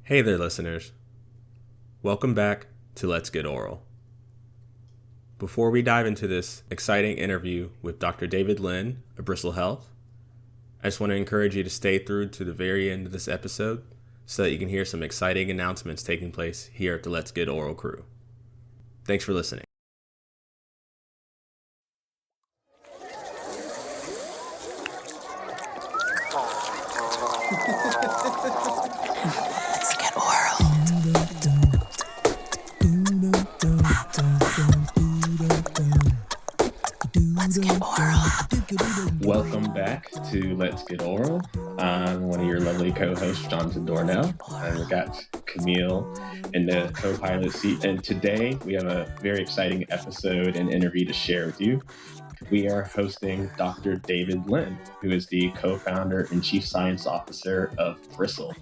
Hey there, listeners. Welcome back to Let's Get Oral. Before we dive into this exciting interview with Dr. David Lin of Bristle Health, I just want to encourage you to stay through to the very end of this episode so that you can hear some exciting announcements taking place here at the Let's Get Oral crew. Thanks for listening. Let's get oral. Let's get oral. Welcome back to Let's Get Oral. I'm one of your lovely co-hosts, Jonathan Dornell. We've got Camille in the co-pilot seat, and today we have a very exciting episode and interview to share with you. We are hosting Dr. David Lin, who is the co-founder and Chief Science Officer of Bristle.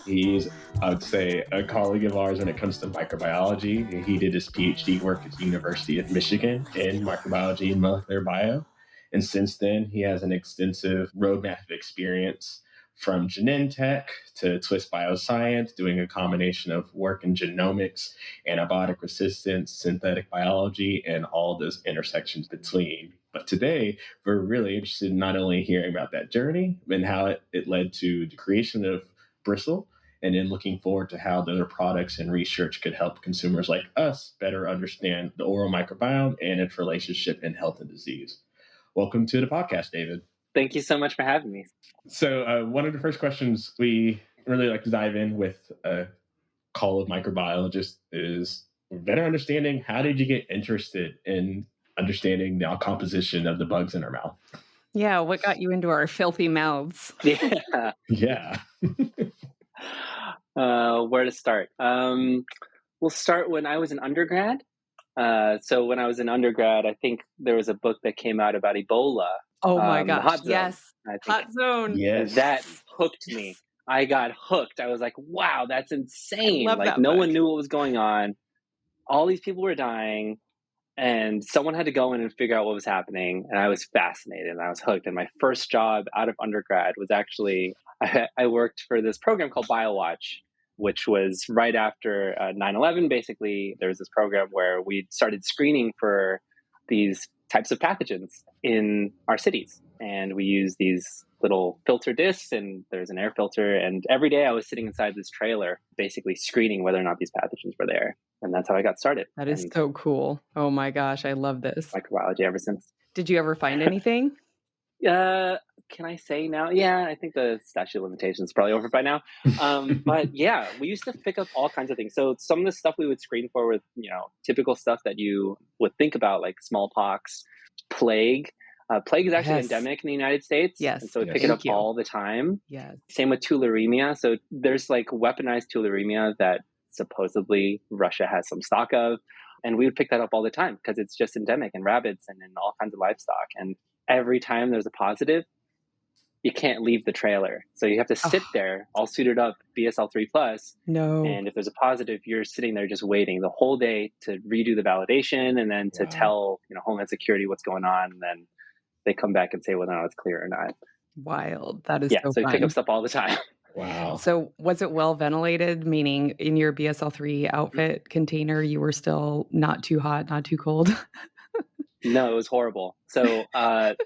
He's, I would say, a colleague of ours when it comes to microbiology. He did his PhD work at the University of Michigan in microbiology and molecular bio. And since then, he has an extensive roadmap of experience from Genentech to Twist Bioscience, doing a combination of work in genomics, antibiotic resistance, synthetic biology, and all those intersections between. But today, we're really interested in not only hearing about that journey and how it led to the creation of Bristle, and then looking forward to how their products and research could help consumers like us better understand the oral microbiome and its relationship in health and disease. Welcome to the podcast, David. Thank you so much for having me. So one of the first questions we really like to dive in with a call of microbiologists is better understanding, how did you get interested in understanding the composition of the bugs in our mouth? Yeah, what got you into our filthy mouths? Yeah. Where to start? We'll start when I was an undergrad. So when I was an undergrad, I think there was a book that came out about Ebola. Oh my The gosh, Hot Zone, yes. I think. Hot Zone. Yes. That hooked me. I got hooked. I was like, wow, that's insane. love Like that no book. one knew what was going on. All these people were dying. And someone had to go in and figure out what was happening. And I was fascinated and I was hooked. And my first job out of undergrad was actually, I worked for this program called BioWatch, which was right after 9/11. Basically, there was this program where we started screening for these types of pathogens in our cities. And we used these little filter discs, and there's an air filter. And every day I was sitting inside this trailer, basically screening whether or not these pathogens were there. And that's how I got started. That is so cool. Oh my gosh, I love this. Microbiology ever since. Did you ever find anything? Can I say now? Yeah, I think the statute of limitations is probably over by now. But yeah, we used to pick up all kinds of things. So some of the stuff we would screen for with, typical stuff that you would think about, like smallpox, plague. Plague is actually endemic in the United States. Yes. And so we pick it up all the time. Yes. Same with tularemia. So there's like weaponized tularemia that supposedly Russia has some stock of. And we would pick that up all the time because it's just endemic in rabbits and in all kinds of livestock. And every time there's a positive, you can't leave the trailer. So you have to sit there all suited up, BSL-3 plus. No. And if there's a positive, you're sitting there just waiting the whole day to redo the validation and then to tell Homeland Security what's going on. And then they come back and say whether or not it's clear or not. Wild. That is so fun. you pick up stuff all the time. Wow. So was it well ventilated, meaning in your BSL-3 outfit container, you were still not too hot, not too cold? No, it was horrible. So it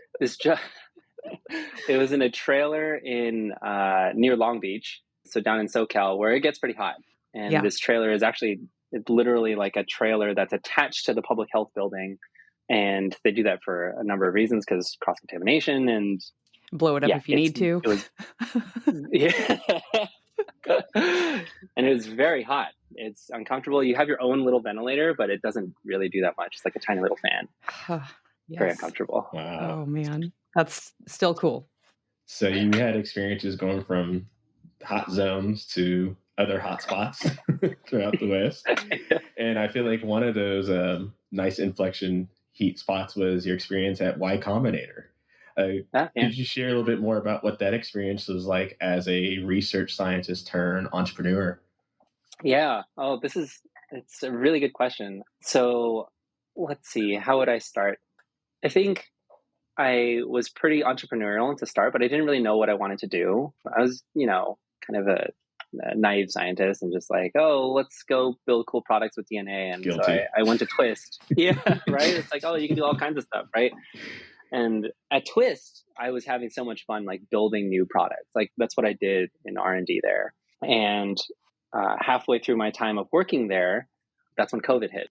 was in a trailer in near Long Beach, so down in SoCal, where it gets pretty hot. And this trailer is it's literally like a trailer that's attached to the public health building. And they do that for a number of reasons, because cross-contamination and blow it up if you need to. It was, and it was very hot. It's uncomfortable. You have your own little ventilator, but it doesn't really do that much. It's like a tiny little fan. Very uncomfortable. Wow. Oh man, that's still cool. So you had experiences going from hot zones to other hot spots throughout the West. And I feel like one of those nice inflection heat spots was your experience at Y Combinator. Could you share a little bit more about what that experience was like as a research scientist turned entrepreneur? Yeah. Oh, it's a really good question. So let's see, how would I start? I think I was pretty entrepreneurial to start, but I didn't really know what I wanted to do. I was, kind of a naive scientist and just like, oh, let's go build cool products with DNA. And so Guilty. I went to Twist. Yeah, right. It's like, oh, you can do all kinds of stuff, right? And at Twist, I was having so much fun, like building new products. Like that's what I did in R&D there. And halfway through my time of working there, that's when COVID hit.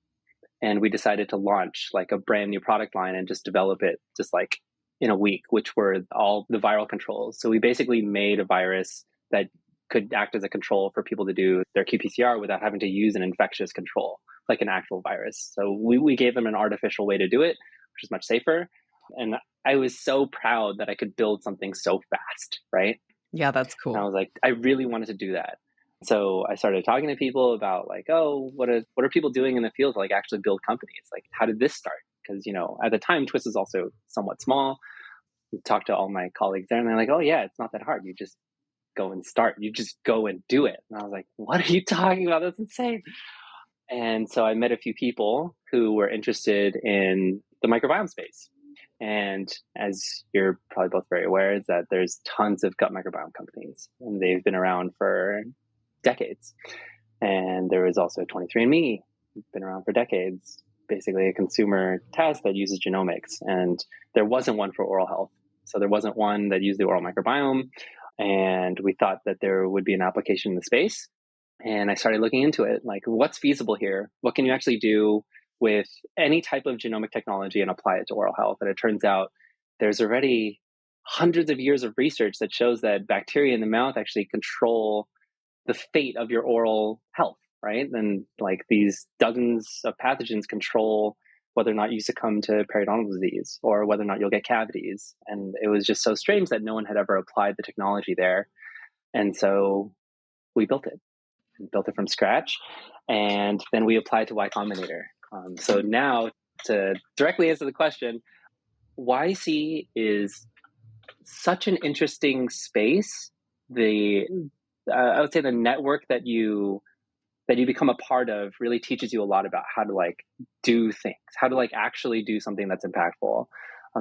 And we decided to launch like a brand new product line and just develop it just like in a week, which were all the viral controls. So we basically made a virus that could act as a control for people to do their qPCR without having to use an infectious control, like an actual virus. So we gave them an artificial way to do it, which is much safer. And I was so proud that I could build something so fast, right? Yeah, that's cool. And I was like, I really wanted to do that. So I started talking to people about like, oh, what are people doing in the field to like actually build companies? Like, how did this start? Because, at the time, Twist was also somewhat small. We talked to all my colleagues there and they're like, oh yeah, it's not that hard. You just go and start. You just go and do it. And I was like, what are you talking about? That's insane. And so I met a few people who were interested in the microbiome space. And as you're probably both very aware, is that there's tons of gut microbiome companies and they've been around for decades. And there was also 23andMe, been around for decades, basically a consumer test that uses genomics. And there wasn't one for oral health. So there wasn't one that used the oral microbiome. And we thought that there would be an application in the space. And I started looking into it, like what's feasible here? What can you actually do with any type of genomic technology and apply it to oral health? And it turns out there's already hundreds of years of research that shows that bacteria in the mouth actually control the fate of your oral health, right? And like these dozens of pathogens control whether or not you succumb to periodontal disease or whether or not you'll get cavities. And it was just so strange that no one had ever applied the technology there. And so we built it from scratch. And then we applied to Y Combinator. So now to directly answer the question, YC is such an interesting space. I would say the network that you become a part of really teaches you a lot about how to like do things, how to like actually do something that's impactful.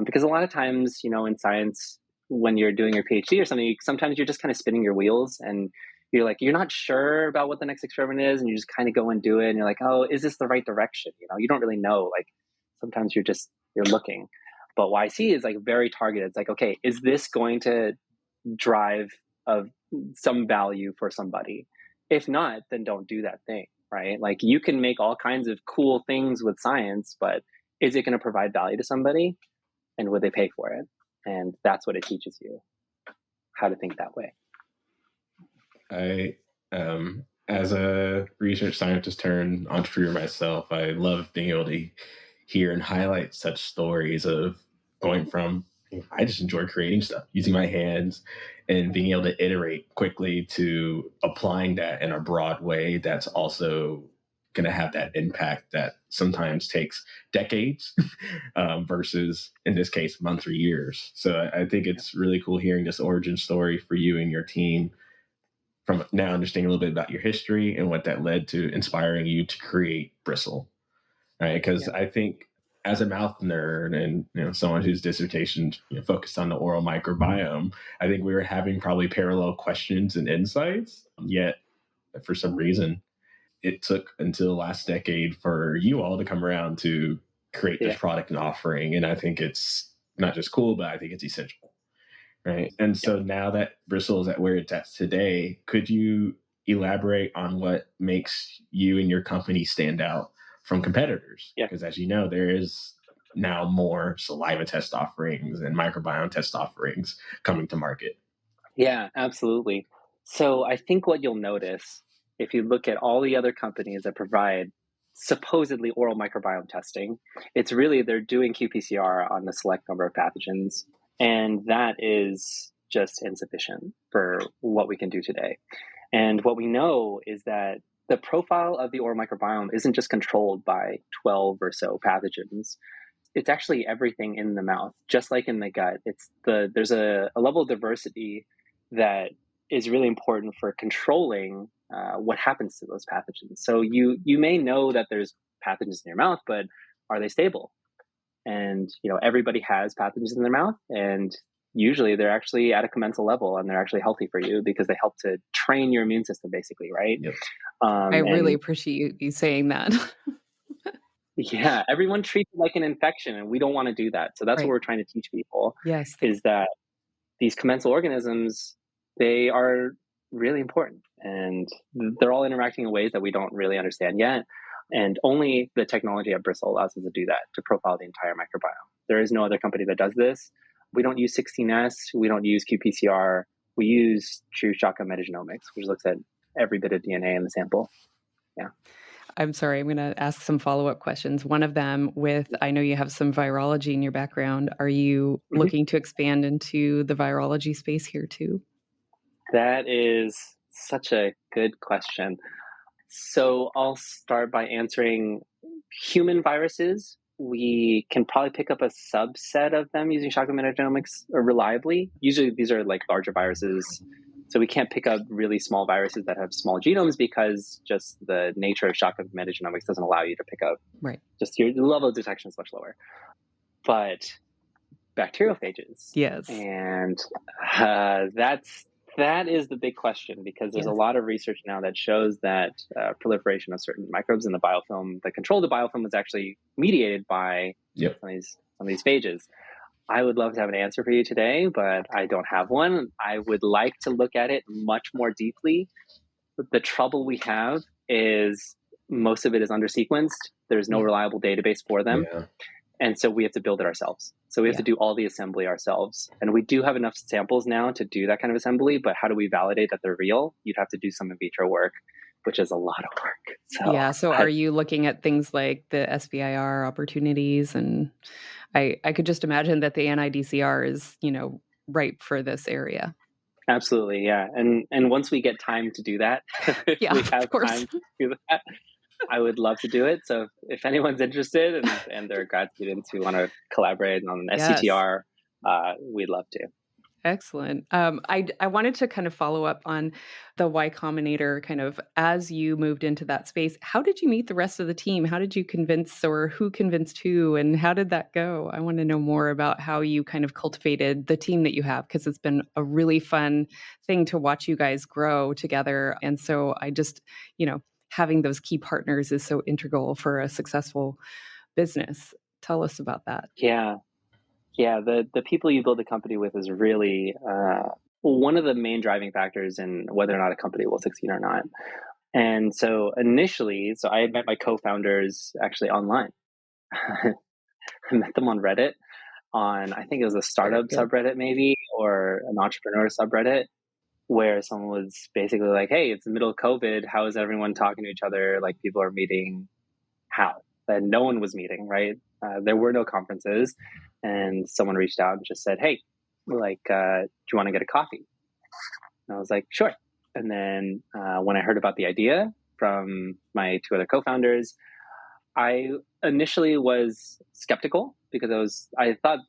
Because a lot of times, in science, when you're doing your PhD or something, sometimes you're just kind of spinning your wheels and you're not sure about what the next experiment is, and you just kind of go and do it. And you're like, oh, is this the right direction? You don't really know. Like sometimes you're looking, but YC is like very targeted. It's like, okay, is this going to drive of some value for somebody? If not, then don't do that thing, right? Like you can make all kinds of cool things with science, but is it going to provide value to somebody, and would they pay for it? And that's what it teaches you, how to think that way. I, as a research scientist turned entrepreneur myself, I love being able to hear and highlight such stories of going from, I just enjoy creating stuff, using my hands and being able to iterate quickly to applying that in a broad way that's also going to have that impact that sometimes takes decades versus, in this case, months or years. So I think it's really cool hearing this origin story for you and your team, from now understanding a little bit about your history and what that led to inspiring you to create Bristle, right? Because I think as a mouth nerd and someone whose dissertation focused on the oral microbiome, I think we were having probably parallel questions and insights. Yet, for some reason, it took until last decade for you all to come around to create this product and offering. And I think it's not just cool, but I think it's essential. Right. And so now that Bristle is at where it's at today, could you elaborate on what makes you and your company stand out from competitors? Yeah. Because as you know, there is now more saliva test offerings and microbiome test offerings coming to market. Yeah, absolutely. So I think what you'll notice if you look at all the other companies that provide supposedly oral microbiome testing, it's really they're doing qPCR on a select number of pathogens. And that is just insufficient for what we can do today. And what we know is that the profile of the oral microbiome isn't just controlled by 12 or so pathogens. It's actually everything in the mouth, just like in the gut. There's a level of diversity that is really important for controlling what happens to those pathogens. So you may know that there's pathogens in your mouth, but are they stable? And everybody has pathogens in their mouth, and usually they're actually at a commensal level and they're actually healthy for you because they help to train your immune system, basically, right? Yep. I really appreciate you saying that. Yeah, everyone treats it like an infection, and we don't want to do that. So that's what Right. we're trying to teach people, Yes. is that these commensal organisms, they are really important, and they're all interacting in ways that we don't really understand yet. And only the technology at Bristle allows us to do that, to profile the entire microbiome. There is no other company that does this. We don't use 16S. We don't use qPCR. We use true shotgun metagenomics, which looks at every bit of DNA in the sample. Yeah. I'm sorry, I'm going to ask some follow-up questions. One of them I know you have some virology in your background. Are you looking to expand into the virology space here too? That is such a good question. So I'll start by answering human viruses. We can probably pick up a subset of them using shotgun metagenomics reliably. Usually these are like larger viruses. So we can't pick up really small viruses that have small genomes because just the nature of shotgun metagenomics doesn't allow you to pick up. Right. Just your level of detection is much lower. But bacteriophages. Yes. And that is the big question, because there's a lot of research now that shows that proliferation of certain microbes in the biofilm, the control of the biofilm, is actually mediated by some of these phages. I would love to have an answer for you today, but I don't have one. I would like to look at it much more deeply. But the trouble we have is most of it is under-sequenced. There's no reliable database for them. Yeah. And so we have to build it ourselves. So we have to do all the assembly ourselves. And we do have enough samples now to do that kind of assembly, but how do we validate that they're real? You'd have to do some in vitro work, which is a lot of work. So are you looking at things like the SBIR opportunities? And I could just imagine that the NIDCR is, ripe for this area. Absolutely, yeah. And once we get time to do that, if we have time to do that, I would love to do it. So if anyone's interested and they're grad students who want to collaborate on SCTR, we'd love to. Excellent. I wanted to kind of follow up on the Y Combinator, kind of as you moved into that space. How did you meet the rest of the team? How did you convince, or who convinced who, and how did that go? I want to know more about how you kind of cultivated the team that you have, because it's been a really fun thing to watch you guys grow together. And so I just, having those key partners is so integral for a successful business. Tell us about that. Yeah, the people you build a company with is really one of the main driving factors in whether or not a company will succeed or not. And so initially, I had met my co-founders actually online. I met them on Reddit, I think it was a startup subreddit maybe, or an entrepreneur subreddit, where someone was basically like, hey, it's the middle of COVID. How is everyone talking to each other? Like, people are meeting. How? And no one was meeting, right? There were no conferences. And someone reached out and just said, hey, do you want to get a coffee? And I was like, sure. And then when I heard about the idea from my two other co-founders, I initially was skeptical, because I thought,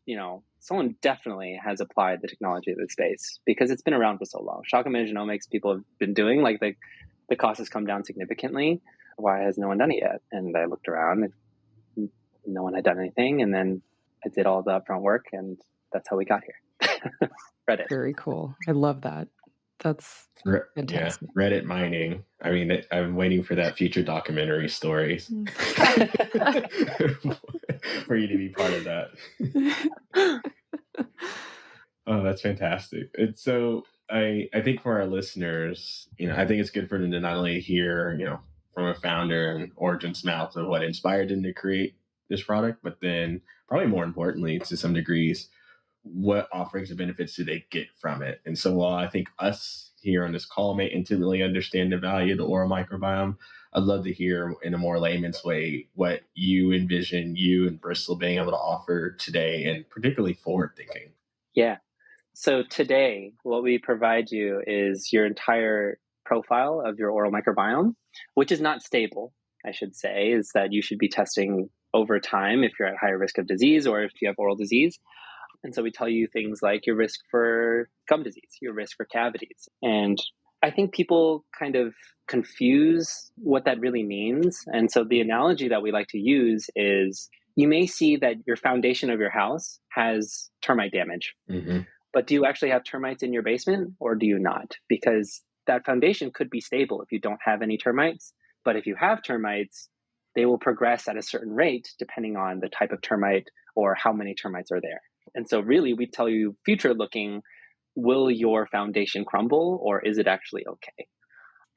someone definitely has applied the technology to the space, because it's been around for so long. Shotgun metagenomics, people have been doing, like the cost has come down significantly. Why has no one done it yet? And I looked around and no one had done anything. And then I did all the upfront work, and that's how we got here. Reddit. Very cool. I love that. That's fantastic. Yeah, Reddit mining. I mean, I'm waiting for that future documentary story for you to be part of that. Oh, that's fantastic. And so I think for our listeners, I think it's good for them to not only hear, from a founder and origin's mouth of what inspired them to create this product, but then probably more importantly, to some degrees, what offerings and benefits do they get from it? And so while I think us here on this call may intimately understand the value of the oral microbiome, I'd love to hear in a more layman's way what you envision you and Bristle being able to offer today, and particularly forward thinking. Yeah. So today, what we provide you is your entire profile of your oral microbiome, which is not stable, I should say, is that you should be testing over time if you're at higher risk of disease or if you have oral disease. And so we tell you things like your risk for gum disease, your risk for cavities. And I think people kind of confuse what that really means. And so the analogy that we like to use is, you may see that your foundation of your house has termite damage. Mm-hmm. But do you actually have termites in your basement or do you not? Because that foundation could be stable if you don't have any termites. But if you have termites, they will progress at a certain rate depending on the type of termite or how many termites are there. And so really we tell you future looking, will your foundation crumble or is it actually okay?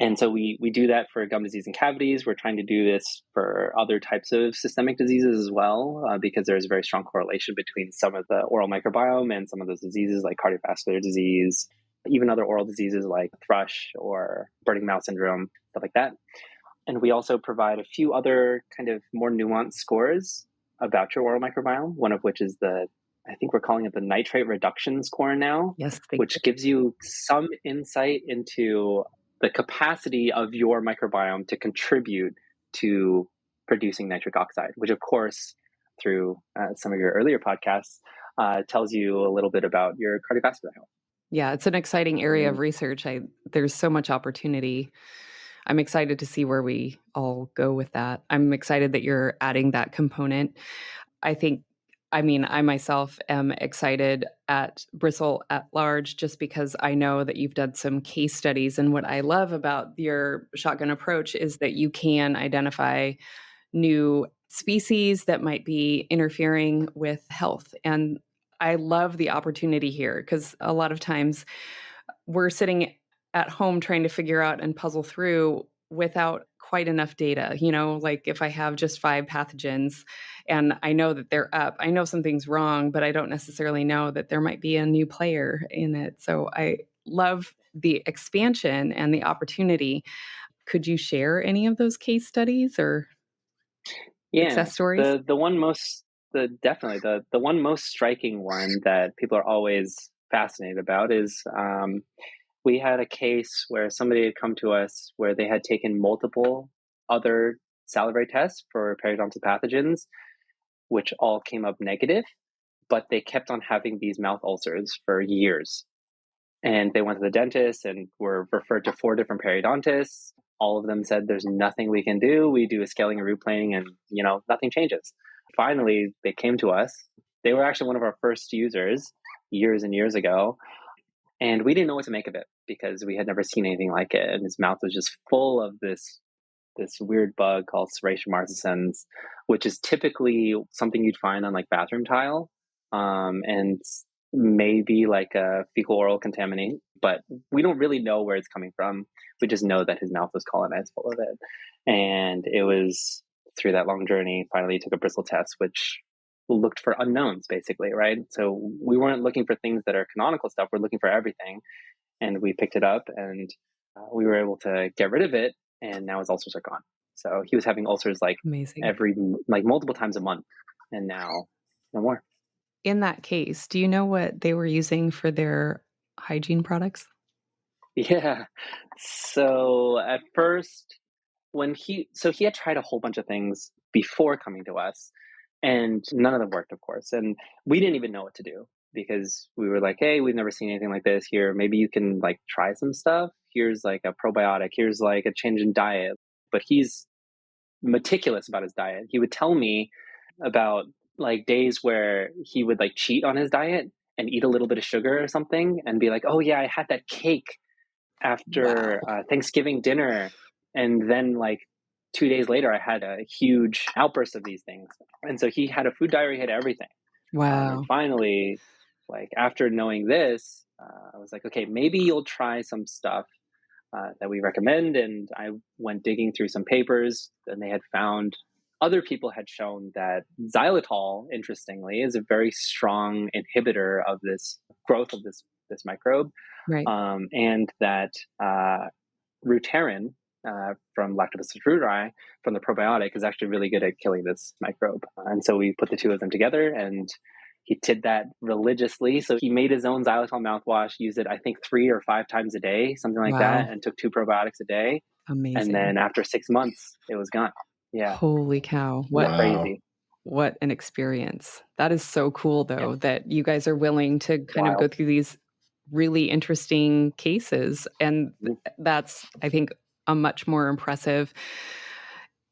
And so we do that for gum disease and cavities. We're trying to do this for other types of systemic diseases as well, because there's a very strong correlation between some of the oral microbiome and some of those diseases like cardiovascular disease, even other oral diseases like thrush or burning mouth syndrome, stuff like that. And we also provide a few other kind of more nuanced scores about your oral microbiome, one of which is I think we're calling it the nitrate reduction score now, Yes, which gives you some insight into the capacity of your microbiome to contribute to producing nitric oxide, which of course, through some of your earlier podcasts, tells you a little bit about your cardiovascular health. Yeah, it's an exciting area of research. There's so much opportunity. I'm excited to see where we all go with that. I'm excited that you're adding that component. I myself am excited at Bristle at large just because I know that you've done some case studies. And what I love about your shotgun approach is that you can identify new species that might be interfering with health. And I love the opportunity here because a lot of times we're sitting at home trying to figure out and puzzle through without quite enough data. Like if I have just 5 pathogens and I know that they're up, I know something's wrong, but I don't necessarily know that there might be a new player in it. So I love the expansion and the opportunity. Could you share any of those case studies or success stories? The one most definitely the one most striking one that people are always fascinated about is we had a case where somebody had come to us where they had taken multiple other salivary tests for periodontal pathogens, which all came up negative, but they kept on having these mouth ulcers for years. And they went to the dentist and were referred to 4 different periodontists. All of them said, there's nothing we can do. We do a scaling and root planing and, nothing changes. Finally, they came to us. They were actually one of our first users years and years ago. And we didn't know what to make of it because we had never seen anything like it. And his mouth was just full of this weird bug called Serratia marcescens, which is typically something you'd find on like bathroom tile. And maybe like a fecal oral contaminant, but we don't really know where it's coming from. We just know that his mouth was colonized full of it. And it was through that long journey, finally he took a Bristle test, which looked for unknowns basically, right? So we weren't looking for things that are canonical stuff. We're looking for everything. And we picked it up and we were able to get rid of it. And now his ulcers are gone. So he was having ulcers like Amazing. multiple times a month. And now no more. In that case, do you know what they were using for their hygiene products? Yeah. So at first, he had tried a whole bunch of things before coming to us, and none of them worked, of course. And we didn't even know what to do because we were like, hey, we've never seen anything like this here. Maybe you can like try some stuff. Here's like a probiotic. Here's like a change in diet. But he's meticulous about his diet. He would tell me about like days where he would like cheat on his diet and eat a little bit of sugar or something and be like, oh yeah, I had that cake after Thanksgiving dinner. And then like 2 days later, I had a huge outburst of these things. And so he had a food diary, he had everything. Wow. And finally, like after knowing this, I was like, okay, maybe you'll try some stuff that we recommend. And I went digging through some papers and they had found other people had shown that xylitol, interestingly, is a very strong inhibitor of this growth of this microbe. Right. And that Rutarin from Lactobacillus reuteri from the probiotic is actually really good at killing this microbe. And so we put the two of them together and he did that religiously. So he made his own xylitol mouthwash, used it, I think 3 or 5 times a day, something like that, and took 2 probiotics a day. Amazing. And then after 6 months, it was gone. Yeah. Holy cow. Crazy. What an experience. That is so cool, though, that you guys are willing to kind of go through these really interesting cases. And that's, I think, a much more impressive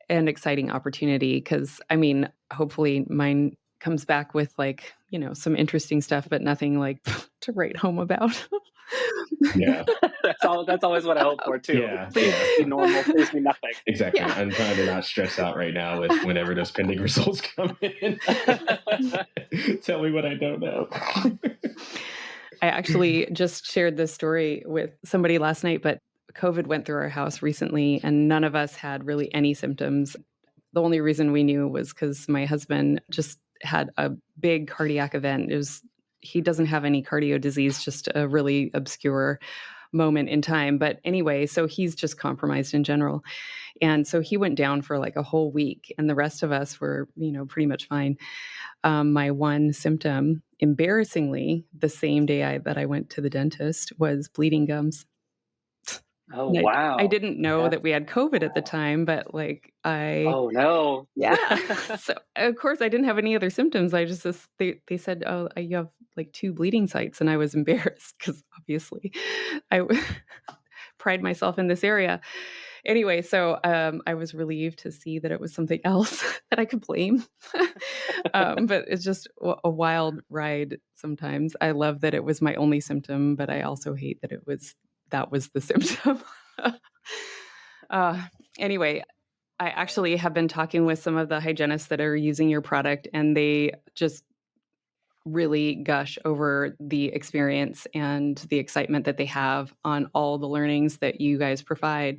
and exciting opportunity because, I mean, hopefully mine comes back with like, some interesting stuff, but nothing like to write home about. Yeah. That's always what I hope for too. Yeah. Please Yeah. be normal. Please be nothing. Exactly. Yeah. I'm trying to not stress out right now with whenever those pending results come in. Tell me what I don't know. I actually just shared this story with somebody last night, but COVID went through our house recently and none of us had really any symptoms. The only reason we knew was because my husband just had a big cardiac event. He doesn't have any cardio disease, just a really obscure moment in time. But anyway, so he's just compromised in general. And so he went down for like a whole week and the rest of us were, pretty much fine. My one symptom, embarrassingly, the same day that I went to the dentist was bleeding gums. Oh, And I wow. didn't know that we had COVID at the time, but like Oh, no. yeah. So of course I didn't have any other symptoms. They said, "Oh, you have like 2 bleeding sites," and I was embarrassed because obviously I pride myself in this area. Anyway, so I was relieved to see that it was something else that I could blame. But it's just a wild ride sometimes. I love that it was my only symptom, but I also hate that that was the symptom. uh, anyway, I actually have been talking with some of the hygienists that are using your product, and they just really gush over the experience and the excitement that they have on all the learnings that you guys provide.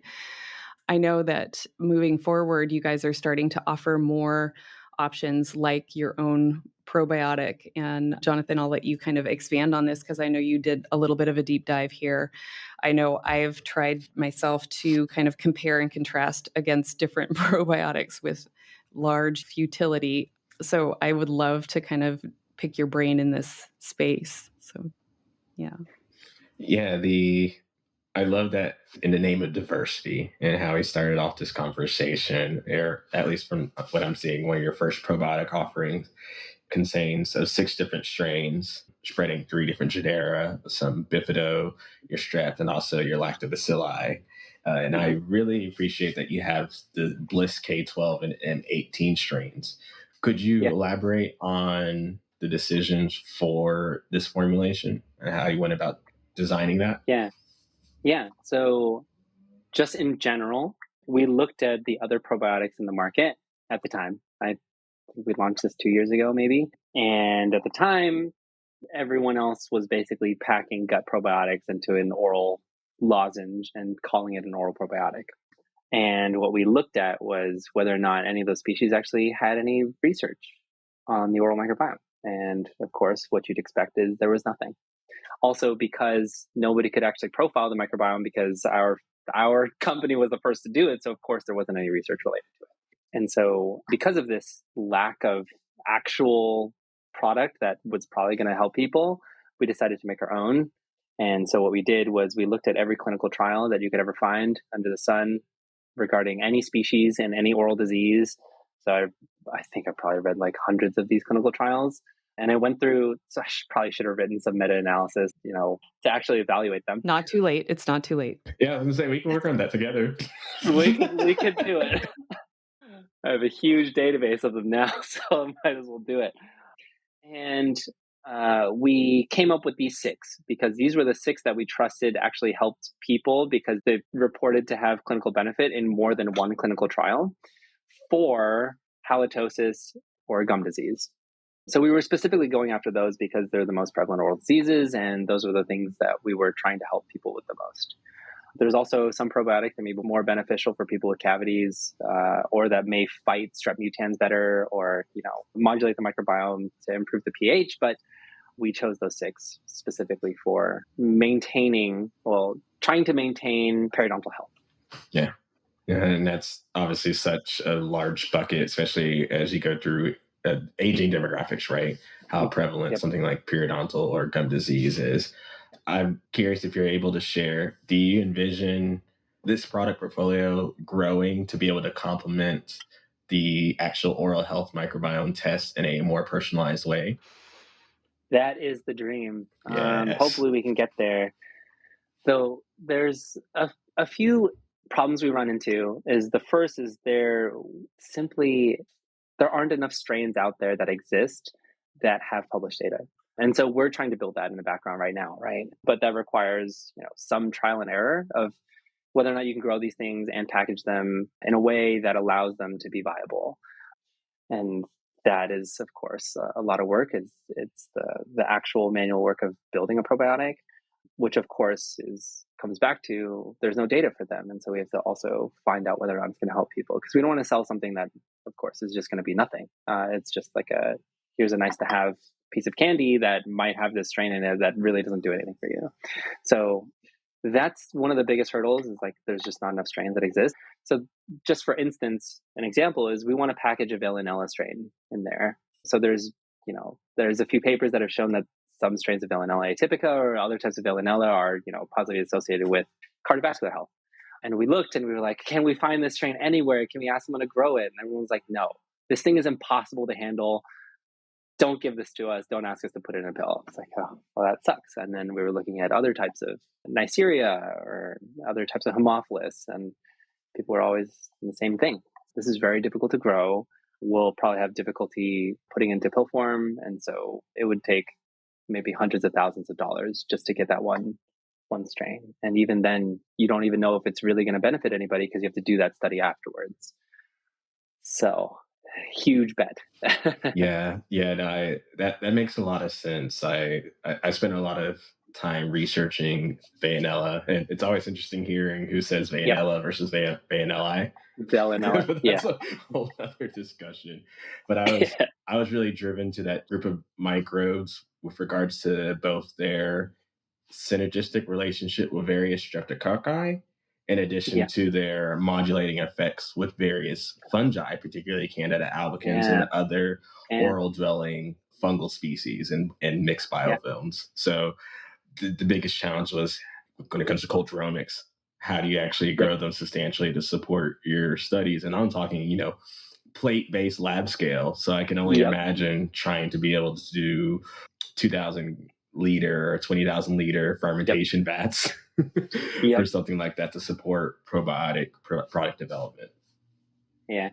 I know that moving forward, you guys are starting to offer more options like your own probiotic. And Jonathan, I'll let you kind of expand on this because I know you did a little bit of a deep dive here. I know I've tried myself to kind of compare and contrast against different probiotics with large futility. So I would love to kind of pick your brain in this space. So, yeah. Yeah, I love that in the name of diversity and how he started off this conversation, or at least from what I'm seeing, one of your first probiotic offerings contains 6 different strains, spreading 3 different genera, some bifido, your strep, and also your lactobacilli. And I really appreciate that you have the Bliss K12 and M18 strains. Could you Yeah. elaborate on the decisions for this formulation and how you went about designing that? Yeah. So just in general, we looked at the other probiotics in the market at the time. I think we launched this 2 years ago, maybe. And at the time, everyone else was basically packing gut probiotics into an oral lozenge and calling it an oral probiotic. And what we looked at was whether or not any of those species actually had any research on the oral microbiome. And of course, what you'd expect is there was nothing. Also, because nobody could actually profile the microbiome because our company was the first to do it. So of course there wasn't any research related to it. And so because of this lack of actual product that was probably going to help people, we decided to make our own. And so what we did was we looked at every clinical trial that you could ever find under the sun regarding any species and any oral disease. So I think I probably read like hundreds of these clinical trials. And I went through, so I probably should have written some meta-analysis, to actually evaluate them. Not too late. It's not too late. Yeah, I was going to say, we can work on that together. we could do it. I have a huge database of them now, so I might as well do it. And we came up with these 6 because these were the 6 that we trusted actually helped people because they reported to have clinical benefit in more than one clinical trial for halitosis or gum disease. So we were specifically going after those because they're the most prevalent oral diseases, and those were the things that we were trying to help people with the most. There's also some probiotics that may be more beneficial for people with cavities, or that may fight strep mutans better, or modulate the microbiome to improve the pH. But we chose those 6 specifically for trying to maintain periodontal health. Yeah. Yeah, and that's obviously such a large bucket, especially as you go through aging demographics, right? How prevalent something like periodontal or gum disease is. I'm curious if you're able to share, do you envision this product portfolio growing to be able to complement the actual oral health microbiome test in a more personalized way? That is the dream. Yes. Hopefully we can get there. So there's a few problems we run into. The first is they're simply there aren't enough strains out there that exist that have published data. And so we're trying to build that in the background right now, right? But that requires, some trial and error of whether or not you can grow these things and package them in a way that allows them to be viable. And that is, of course, a lot of work. It's the actual manual work of building a probiotic, which of course comes back to there's no data for them. And so we have to also find out whether or not it's going to help people, because we don't want to sell something that, of course, is just going to be nothing. It's just like here's a nice to have piece of candy that might have this strain in it that really doesn't do anything for you. So that's one of the biggest hurdles, is like there's just not enough strains that exist. So just for instance, an example is we want to package a Veillonella strain in there. So there's a few papers that have shown that some strains of Veillonella atypica or other types of Veillonella are, positively associated with cardiovascular health. And we looked and we were like, can we find this strain anywhere? Can we ask someone to grow it? And everyone's like, no, this thing is impossible to handle. Don't give this to us. Don't ask us to put it in a pill. It's like, oh, well, that sucks. And then we were looking at other types of Neisseria or other types of Haemophilus, and people were always the same thing. This is very difficult to grow. We'll probably have difficulty putting into pill form. And so it would take maybe hundreds of thousands of dollars just to get that one strain. And even then, you don't even know if it's really going to benefit anybody, because you have to do that study afterwards. So huge bet. Yeah, no, that makes a lot of sense. I spent a lot of time researching Veillonella, and it's always interesting hearing who says Veillonella versus Veillonella. Veillonella, But that's a whole other discussion. But I was really driven to that group of microbes with regards to both their synergistic relationship with various streptococci, in addition to their modulating effects with various fungi, particularly Candida albicans and other oral dwelling fungal species and mixed biofilms. So the biggest challenge was, when it comes to culturomics, how do you actually grow them substantially to support your studies? And I'm talking, plate-based lab scale. So I can only imagine trying to be able to do 2,000 liter or 20,000 liter fermentation vats for something like that to support probiotic product development. Yeah.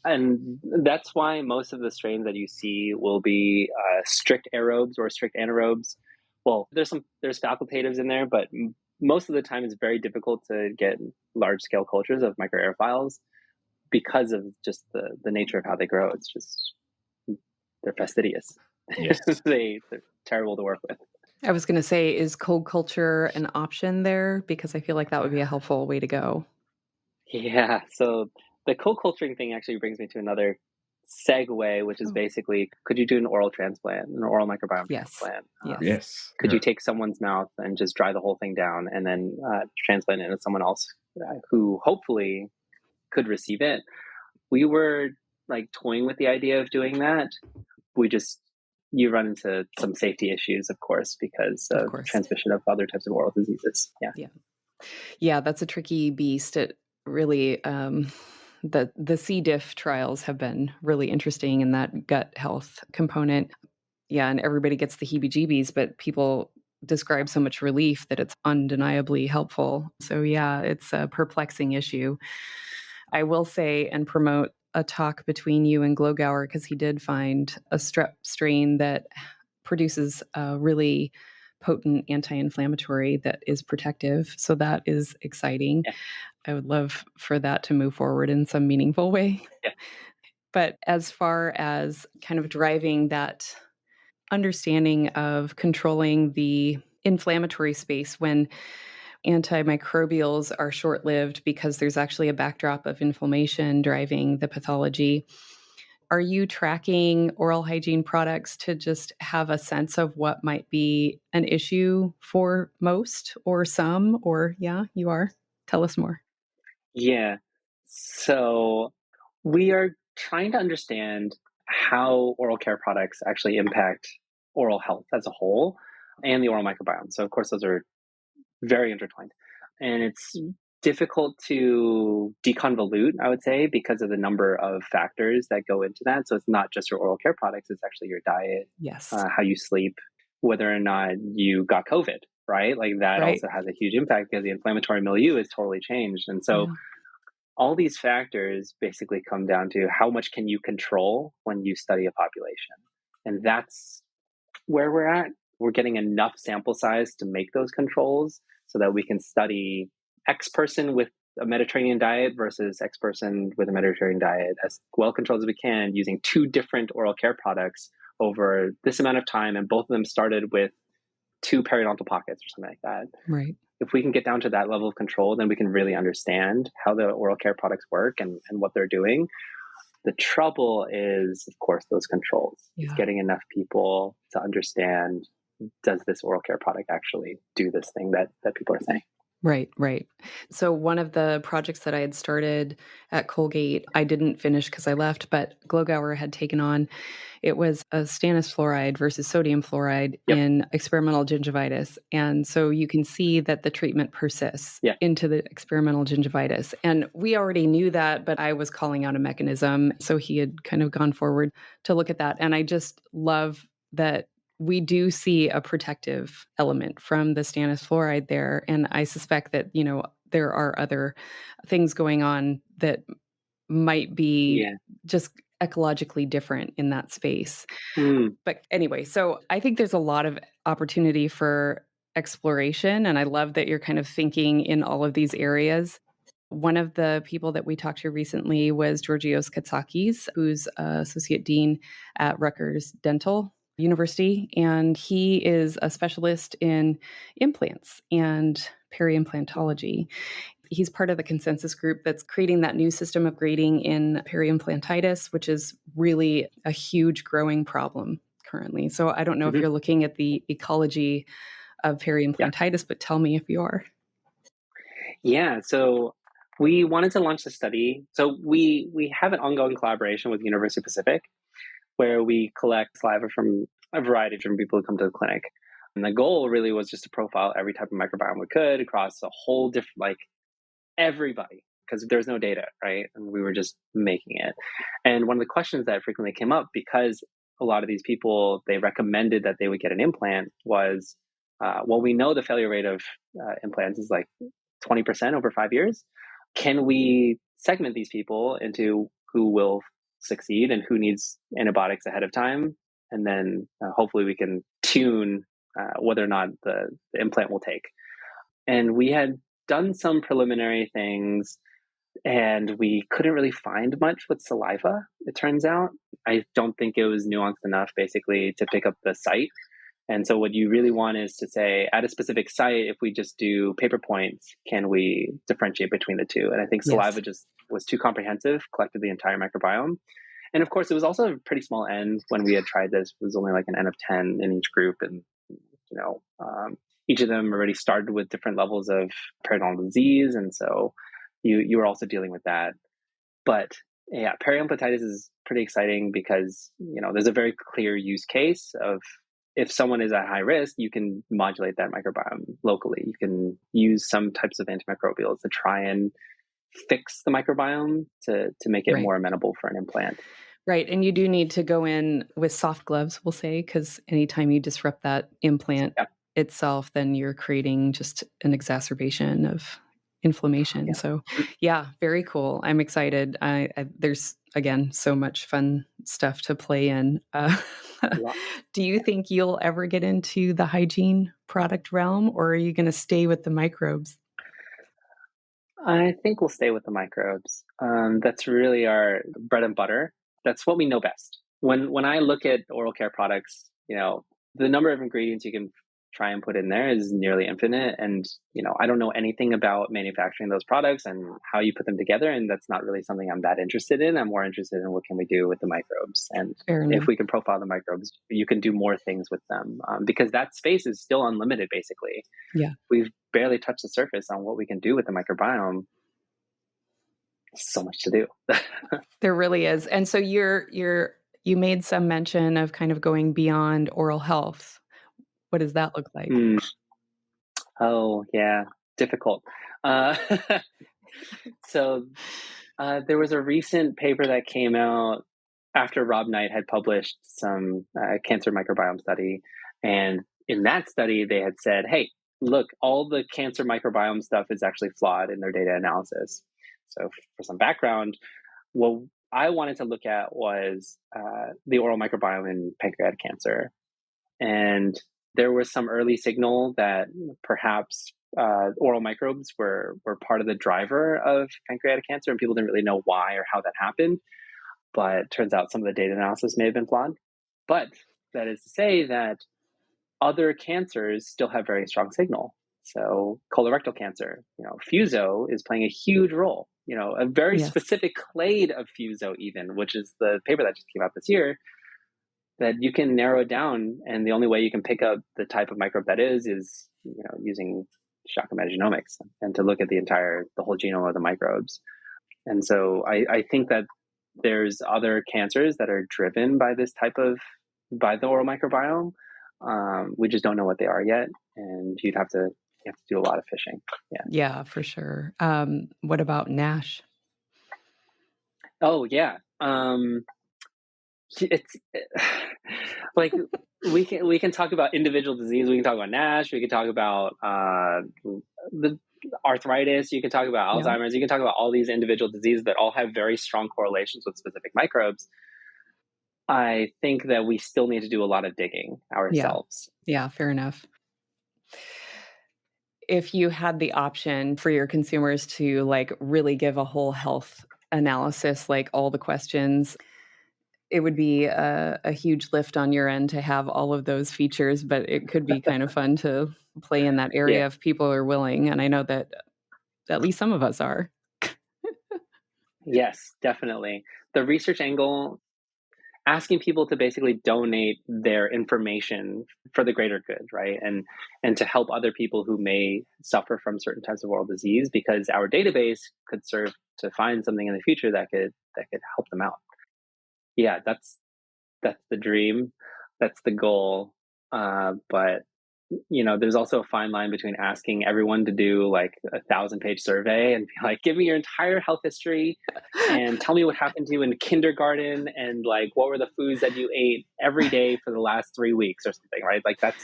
And that's why most of the strains that you see will be strict aerobes or strict anaerobes. Well, there's facultatives in there, but most of the time it's very difficult to get large scale cultures of microaerophiles because of just the nature of how they grow. It's just, they're fastidious. Yes. They're terrible to work with. I was going to say, is cold culture an option there? Because I feel like that would be a helpful way to go. Yeah. So the cold culturing thing actually brings me to another segue, which is basically, could you do an oral transplant, an oral microbiome transplant? Yes. Could you take someone's mouth and just dry the whole thing down and then transplant it into someone else who hopefully could receive it? We were like toying with the idea of doing that. You run into some safety issues, of course, because of transmission of other types of oral diseases. Yeah, that's a tricky beast. It really, the C. diff trials have been really interesting in that gut health component. Yeah, and everybody gets the heebie-jeebies, but people describe so much relief that it's undeniably helpful. So yeah, it's a perplexing issue. I will say and promote a talk between you and Glogauer, because he did find a strep strain that produces a really potent anti-inflammatory that is protective. So that is exciting. Yeah. I would love for that to move forward in some meaningful way. Yeah. But as far as kind of driving that understanding of controlling the inflammatory space when antimicrobials are short-lived because there's actually a backdrop of inflammation driving the pathology. Are you tracking oral hygiene products to just have a sense of what might be an issue for most or some? Or, yeah, you are? Tell us more. Yeah. So we are trying to understand how oral care products actually impact oral health as a whole and the oral microbiome. So, of course, those are very intertwined. And it's difficult to deconvolute, I would say, because of the number of factors that go into that. So it's not just your oral care products, it's actually your diet, how you sleep, whether or not you got COVID, right? Like that also has a huge impact because the inflammatory milieu is totally changed. And so all these factors basically come down to how much can you control when you study a population. And that's where we're at. We're getting enough sample size to make those controls so that we can study X person with a Mediterranean diet versus X person with a Mediterranean diet as well controlled as we can using two different oral care products over this amount of time. And both of them started with two periodontal pockets or something like that. Right. If we can get down to that level of control, then we can really understand how the oral care products work and what they're doing. The trouble is, of course, those controls. Yeah. It's getting enough people to understand, does this oral care product actually do this thing that people are saying? Right, right. So one of the projects that I had started at Colgate, I didn't finish because I left, but Glogauer had taken on. It was a stannous fluoride versus sodium fluoride Yep. in experimental gingivitis. And so you can see that the treatment persists into the experimental gingivitis. And we already knew that, but I was calling out a mechanism. So he had kind of gone forward to look at that. And I just love that we do see a protective element from the stannous fluoride there. And I suspect that, there are other things going on that might be just ecologically different in that space. But anyway, so I think there's a lot of opportunity for exploration. And I love that you're kind of thinking in all of these areas. One of the people that we talked to recently was Georgios Katsakis, who's associate dean at Rutgers Dental University, and he is a specialist in implants and peri-implantology. He's part of the consensus group that's creating that new system of grading in peri-implantitis, which is really a huge growing problem currently. So I don't know if you're looking at the ecology of peri-implantitis, but tell me if you are. Yeah, so we wanted to launch the study. So we have an ongoing collaboration with University of Pacific where we collect saliva from a variety of different people who come to the clinic. And the goal really was just to profile every type of microbiome we could across a whole different, like everybody, because there's no data, right? And we were just making it. And one of the questions that frequently came up, because a lot of these people, they recommended that they would get an implant was, well, we know the failure rate of implants is like 20% over 5 years. Can we segment these people into who will succeed and who needs antibiotics ahead of time? And then hopefully we can tune whether or not the implant will take. And we had done some preliminary things and we couldn't really find much with saliva, it turns out. I don't think it was nuanced enough basically to pick up the site. And so what you really want is to say, at a specific site, if we just do paper points, can we differentiate between the two? And I think saliva just was too comprehensive, collected the entire microbiome. And of course, it was also a pretty small N when we had tried this. It was only like an N of 10 in each group. And, each of them already started with different levels of periodontal disease. And so you were also dealing with that. But yeah, peri-implantitis is pretty exciting because, there's a very clear use case of if someone is at high risk, you can modulate that microbiome locally. You can use some types of antimicrobials to try and fix the microbiome to make it more amenable for an implant. Right. And you do need to go in with soft gloves, we'll say, because anytime you disrupt that implant itself, then you're creating just an exacerbation of inflammation. Yeah. So yeah, very cool. I'm excited. There's, again, so much fun stuff to play in. Do you think you'll ever get into the hygiene product realm, or are you going to stay with the microbes? I think we'll stay with the microbes. That's really our bread and butter. That's what we know best. When I look at oral care products, the number of ingredients you can try and put in there is nearly infinite. And, I don't know anything about manufacturing those products and how you put them together. And that's not really something I'm that interested in. I'm more interested in what can we do with the microbes. And if we can profile the microbes, you can do more things with them because that space is still unlimited, basically. Yeah. We've barely touched the surface on what we can do with the microbiome. So much to do. There really is. And so you made some mention of kind of going beyond oral health. What does that look like? Oh, yeah. Difficult. So there was a recent paper that came out after Rob Knight had published some cancer microbiome study. And in that study, they had said, hey, look, all the cancer microbiome stuff is actually flawed in their data analysis. So for some background, what I wanted to look at was the oral microbiome in pancreatic cancer. And there was some early signal that perhaps oral microbes were part of the driver of pancreatic cancer, and people didn't really know why or how that happened. But it turns out some of the data analysis may have been flawed. But that is to say that other cancers still have very strong signal. So colorectal cancer, fuso is playing a huge role. A very Yes. specific clade of fuso, even, which is the paper that just came out this year, that you can narrow it down, and the only way you can pick up the type of microbe that is using shotgun metagenomics and to look at the whole genome of the microbes. And so I think that there's other cancers that are driven by by the oral microbiome. We just don't know what they are yet, and you have to do a lot of fishing. Yeah, for sure. What about NASH? Oh yeah. It's like we can talk about individual disease. We can talk about NASH. We can talk about the arthritis. You can talk about Yeah. Alzheimer's. You can talk about all these individual diseases that all have very strong correlations with specific microbes. I think that we still need to do a lot of digging ourselves. Yeah, fair enough. If you had the option for your consumers to really give a whole health analysis, all the questions, it would be a huge lift on your end to have all of those features, but it could be kind of fun to play in that area Yeah. if people are willing. And I know that at least some of us are. Yes, definitely. The research angle, asking people to basically donate their information for the greater good, right? And to help other people who may suffer from certain types of oral disease, because our database could serve to find something in the future that could help them out. Yeah, that's the dream. That's the goal. But there's also a fine line between asking everyone to do like a 1,000-page survey and be like, give me your entire health history and tell me what happened to you in kindergarten and like what were the foods that you ate every day for the last 3 weeks or something, right? Like that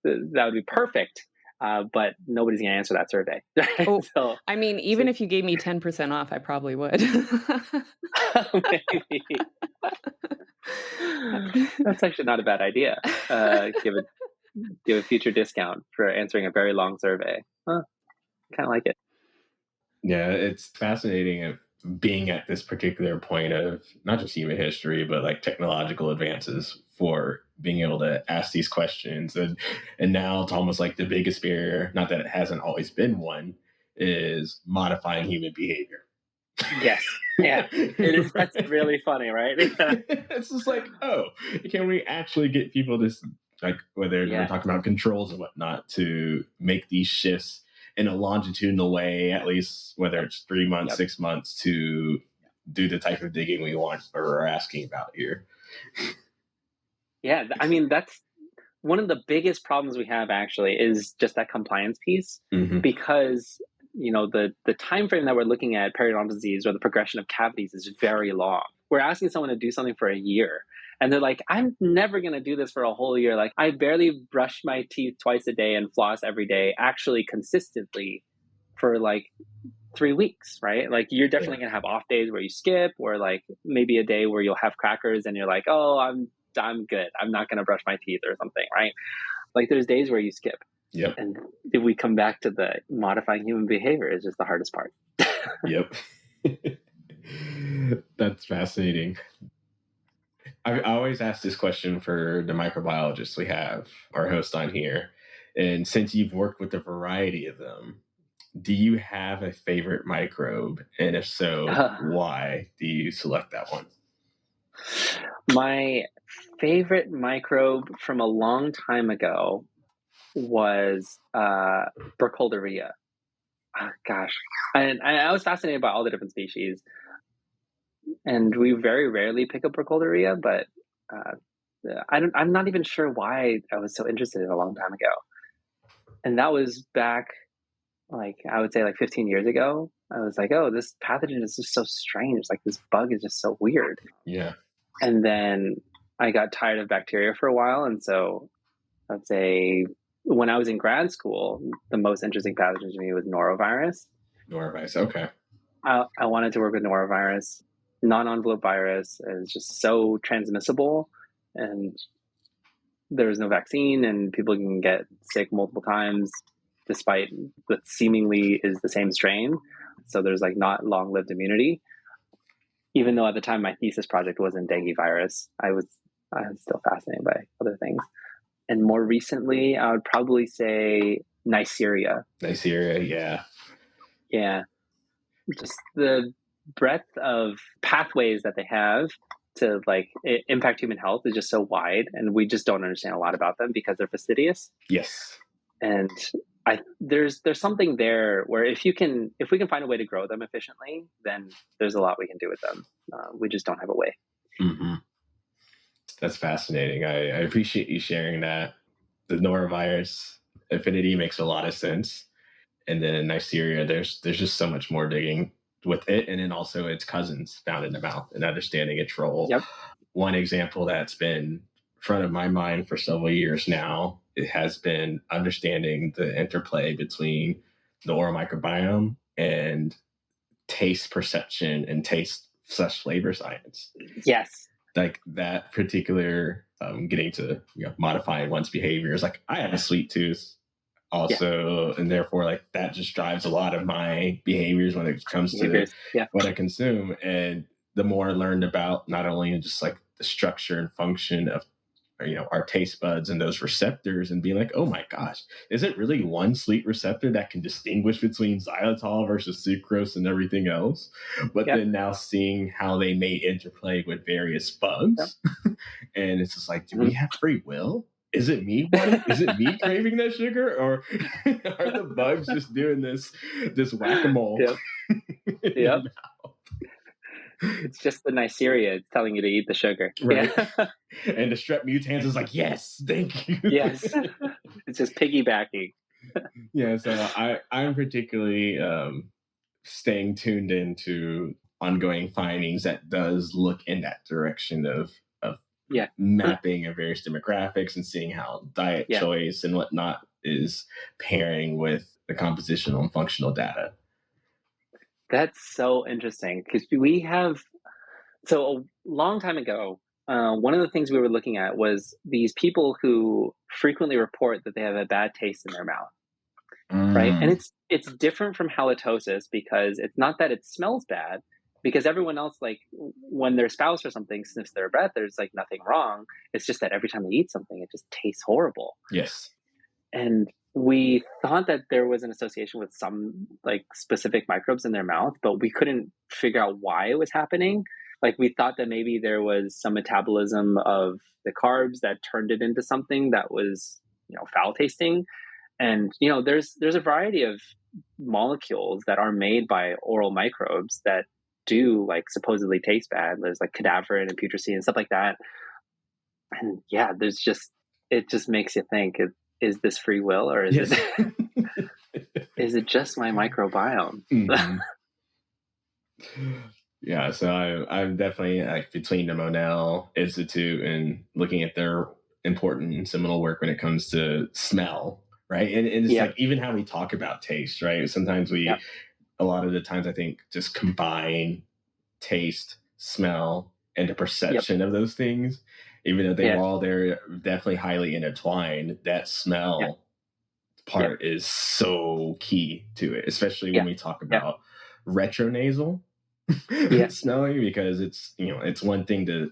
would be perfect. But nobody's gonna answer that survey. Oh, so, I mean, even if you gave me 10% off, I probably would. Maybe. That's actually not a bad idea. Give a future discount for answering a very long survey. Kind of like it. Yeah, it's fascinating being at this particular point of not just human history, but like technological advances for being able to ask these questions. And now it's almost like the biggest barrier, not that it hasn't always been one, is modifying human behavior. Yes. Yeah. It is. That's really funny, right? It's just like, oh, can we actually get people to, like, whether we're talking about controls and whatnot, to make these shifts in a longitudinal way, at least whether it's 3 months, 6 months, to do the type of digging we want or are asking about here. Yeah. I mean, that's one of the biggest problems we have actually is just that compliance piece, because the time frame that we're looking at periodontal disease or the progression of cavities is very long. We're asking someone to do something for a year, and they're like, I'm never going to do this for a whole year. Like, I barely brush my teeth twice a day and floss every day, actually consistently, for like 3 weeks, right? Like, you're definitely going to have off days where you skip, or like maybe a day where you'll have crackers and you're like, oh, I'm good. I'm not going to brush my teeth or something, right? Like, there's days where you skip. Yep. And if we come back to the modifying human behavior is just the hardest part. Yep. That's fascinating. I always ask this question for the microbiologists we have, our host on here. And since you've worked with a variety of them, do you have a favorite microbe? And if so, why do you select that one? My favorite microbe from a long time ago was Burkholderia. Gosh. And I was fascinated by all the different species. And we very rarely pick up Burkholderia, but I'm not even sure why I was so interested in it a long time ago. And that was back, like, I would say like 15 years ago. I was like, oh, this pathogen is just so strange. Like, this bug is just so weird. Yeah. And then I got tired of bacteria for a while. And so I'd say when I was in grad school, the most interesting pathogen to me was norovirus. Norovirus, okay. I wanted to work with norovirus. Non-envelope virus is just so transmissible, and there's no vaccine, and people can get sick multiple times despite what seemingly is the same strain. So there's like not long-lived immunity. Even though at the time my thesis project was in dengue virus, I was still fascinated by other things. And more recently, I would probably say Neisseria. Neisseria, yeah. Yeah, just the breadth of pathways that they have to like impact human health is just so wide, and we just don't understand a lot about them because they're fastidious. Yes. And there's something there where if we can find a way to grow them efficiently, then there's a lot we can do with them. We just don't have a way. Mm-hmm. That's fascinating. I appreciate you sharing that. The norovirus affinity makes a lot of sense. And then in Neisseria, there's just so much more digging with it, and then also its cousins found in the mouth and understanding its role. Yep. One example that's been front of my mind for several years now, it has been understanding the interplay between the oral microbiome and taste perception and taste/flavor science. Yes. Like that particular getting to modifying one's behaviors. Like I have a sweet tooth also, and therefore like that just drives a lot of my behaviors when it comes to what I consume. And the more I learned about not only just like the structure and function of our taste buds and those receptors, and being like, oh my gosh, is it really one sweet receptor that can distinguish between xylitol versus sucrose and everything else? But then now seeing how they may interplay with various bugs, and it's just like, do we have free will? Is it me craving that sugar, or are the bugs just doing this whack-a-mole? Yep. It's just the Neisseria. It's telling you to eat the sugar. Right. Yeah. And the strep mutans is like, yes, thank you. Yes. It's just piggybacking. Yeah, so I'm particularly staying tuned into ongoing findings that does look in that direction of mapping of various demographics and seeing how diet choice and whatnot is pairing with the compositional and functional data. That's so interesting, because we have, so a long time ago, one of the things we were looking at was these people who frequently report that they have a bad taste in their mouth. Right. And it's different from halitosis, because it's not that it smells bad, because everyone else, like when their spouse or something sniffs their breath, there's like nothing wrong. It's just that every time they eat something, it just tastes horrible. Yes. And we thought that there was an association with some like specific microbes in their mouth, but we couldn't figure out why it was happening. Like we thought that maybe there was some metabolism of the carbs that turned it into something that was, foul tasting. And, there's a variety of molecules that are made by oral microbes that do like supposedly taste bad. There's like cadaverin and putrescine and stuff like that. And yeah, it just makes you think, is this free will, or is is it just my microbiome? Mm-hmm. Yeah, so I'm definitely like between the Monell Institute and looking at their important and seminal work when it comes to smell, right? And it's like even how we talk about taste, right? Sometimes a lot of the times I think just combine taste, smell, and the perception of those things, even though they're definitely highly intertwined. That smell part is so key to it, especially when we talk about retronasal smelling, because it's one thing to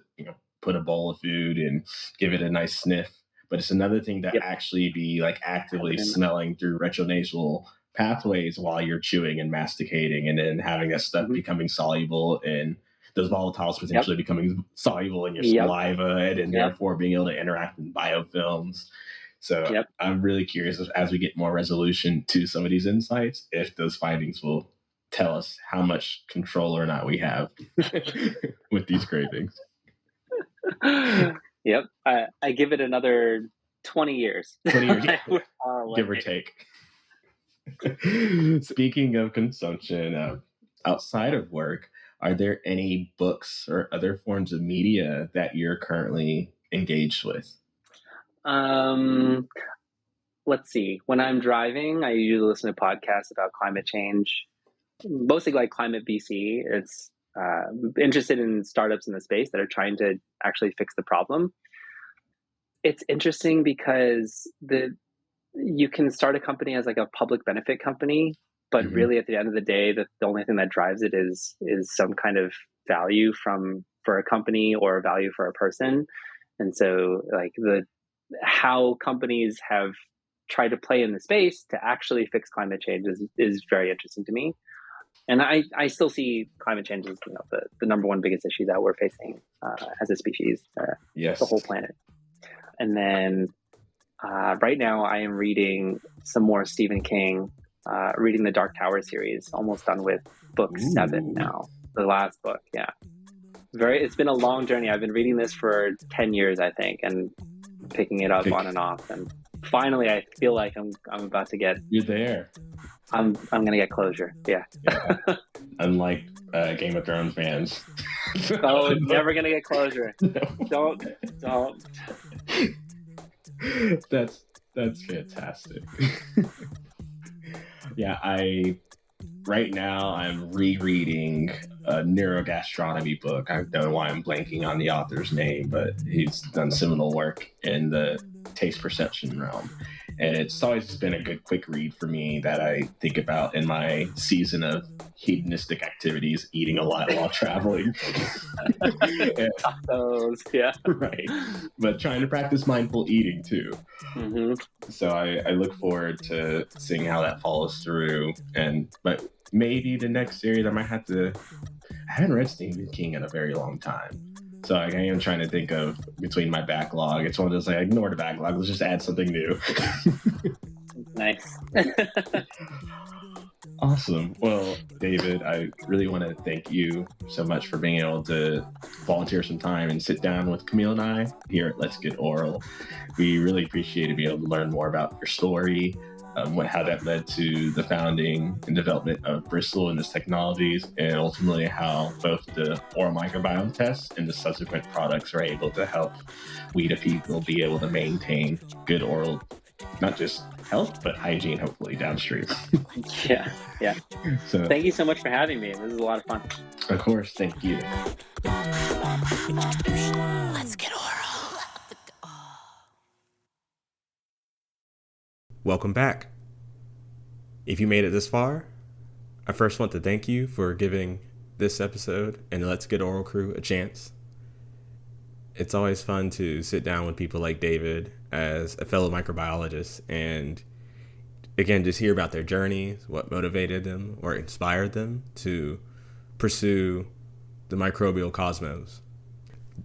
put a bowl of food and give it a nice sniff, but it's another thing to actually be like actively smelling through retronasal pathways while you're chewing and masticating, and then having that stuff becoming soluble in those volatiles, potentially becoming soluble in your saliva, and therefore being able to interact in biofilms. So I'm really curious as we get more resolution to some of these insights, if those findings will tell us how much control or not we have with these cravings. Yep. I give it another 20 years. 20 years, give or take. Speaking of consumption, outside of work, are there any books or other forms of media that you're currently engaged with? Let's see. When I'm driving, I usually listen to podcasts about climate change. mostly like Climate BC. It's interested in startups in the space that are trying to actually fix the problem. It's interesting because you can start a company as like a public benefit company, but Mhm. really at the end of the day, the only thing that drives it is some kind of value for a company or value for a person. And so like how companies have tried to play in the space to actually fix climate change is very interesting to me. And I still see climate change as the number one biggest issue that we're facing as a species, the Yes. whole planet. And then right now, I am reading some more Stephen King, reading the Dark Tower series. Almost done with book 7 Ooh. now, the last book. Yeah, it's been a long journey. I've been reading this for 10 years, I think, and picking it up on and off. And finally, I feel like I'm about to get. You're there. I'm gonna get closure. Yeah. Yeah. Unlike Game of Thrones fans. Oh, never gonna get closure. No. Don't. That's fantastic. Yeah, right now I'm rereading a neurogastronomy book. I don't know why I'm blanking on the author's name, but he's done seminal work in the taste perception realm. And it's always been a good quick read for me that I think about in my season of hedonistic activities, eating a lot while traveling. Tacos, yeah. Right. But trying to practice mindful eating too. Mm-hmm. So I look forward to seeing how that follows through. But maybe the next series I haven't read Stephen King in a very long time. So I am trying to think of between my backlog. It's one of those like ignore the backlog. Let's just add something new. Nice. Awesome. Well, David, I really want to thank you so much for being able to volunteer some time and sit down with Camille and I here at Let's Get Oral. We really appreciated being able to learn more about your story, how that led to the founding and development of Bristle and its technologies, and ultimately how both the oral microbiome tests and the subsequent products are able to help we the people be able to maintain good oral, not just health, but hygiene, hopefully downstream. Yeah. So Thank you so much for having me. This is a lot of fun. of course, thank you. Let's get oral. Welcome back. If you made it this far, I first want to thank you for giving this episode and Let's Get Oral crew a chance. It's always fun to sit down with people like David as a fellow microbiologist and, again, just hear about their journeys, what motivated them or inspired them to pursue the microbial cosmos.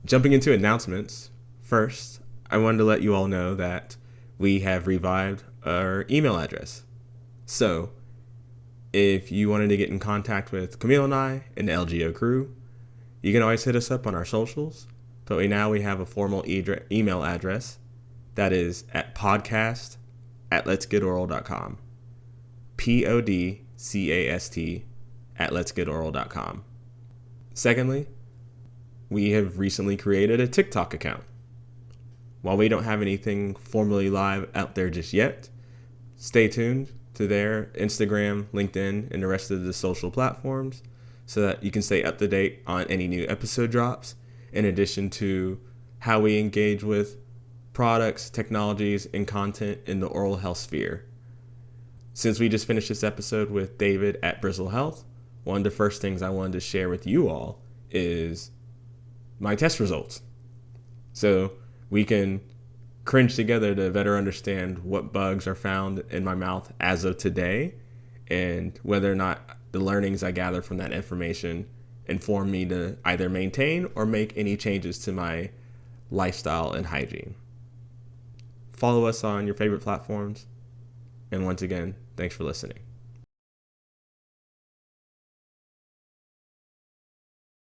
Jumping into announcements, first, I wanted to let you all know that we have revived our email address. So, if you wanted to get in contact with Camille and I and the LGO crew, you can always hit us up on our socials. But we have a formal email address that is at podcast@letsgetoral.com. podcast@letsgetoral.com. Secondly, we have recently created a TikTok account. While we don't have anything formally live out there just yet, stay tuned to their Instagram, LinkedIn, and the rest of the social platforms so that you can stay up to date on any new episode drops, in addition to how we engage with products, technologies, and content in the oral health sphere. Since we just finished this episode with David at Bristle Health, one of the first things I wanted to share with you all is my test results. So we can cringe together to better understand what bugs are found in my mouth as of today and whether or not the learnings I gather from that information inform me to either maintain or make any changes to my lifestyle and hygiene. Follow us on your favorite platforms. And once again, thanks for listening.